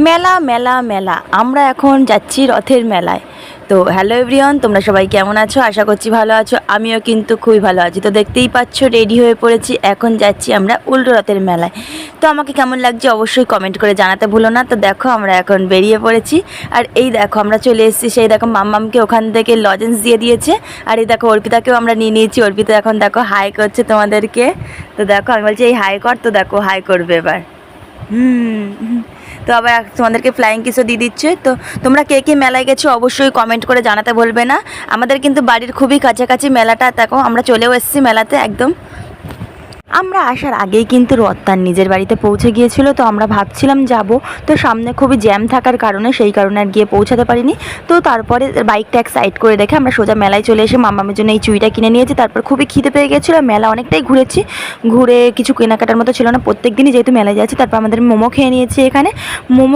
মেলা মেলা মেলা আমরা এখন যাচ্ছি রথের মেলায়। তো হ্যালো এভরিওয়ান, তোমরা সবাই কেমন আছো? আশা করছি ভালো আছো। আমিও কিন্তু খুবই ভালো আছি। তো দেখতেই পাচ্ছ রেডি হয়ে পড়েছি, এখন যাচ্ছি আমরা উল্টো রথের মেলায়। তো আমাকে কেমন লাগছে অবশ্যই কমেন্ট করে জানাতে ভুলো না। তো দেখো আমরা এখন বেরিয়ে পড়েছি, আর এই দেখো আমরা চলে এসেছি। সেই দেখো মাম্মামকে ওখান থেকে লজেন্স দিয়ে দিয়েছে, আর এই দেখো অর্পিতাকেও আমরা নিয়ে নিয়েছি। অর্পিতা এখন দেখো হাই করছে তোমাদেরকে। তো দেখো আমি বলছি এই হাই কর, তো দেখো হাই করবে এবার। তো আবার তোমাদেরকে ফ্লাইং কিসও দিয়ে দিচ্ছে। তো তোমরা কে কে মেলায় গেছো অবশ্যই কমেন্ট করে জানাতে বলবে না। আমাদের কিন্তু বাড়ির খুবই কাছাকাছি মেলাটা, দেখো আমরা চলেও এসেছি মেলাতে একদম। আমরা আসার আগেই কিন্তু রথ তার নিজের বাড়িতে পৌঁছে গিয়েছিল। তো আমরা ভাবছিলাম যাব, তো সামনে খুবই জ্যাম থাকার কারণে সেই কারণে আর গিয়ে পৌঁছাতে পারিনি। তো তারপরে বাইকটা এক সাইড করে রেখে আমরা সোজা মেলায় চলে এসে মামামের জন্য এই চুড়িটা কিনে নিয়েছি। তারপর খুবই খিদে পেয়ে গেছিলো, মেলা অনেকটাই ঘুরেছি, ঘুরে কিছু কেনাকাটার মতো ছিল না। প্রত্যেক দিনই যেহেতু মেলায় যাচ্ছি, তারপর আমাদের মোমো খেয়ে নিয়েছি এখানে। মোমো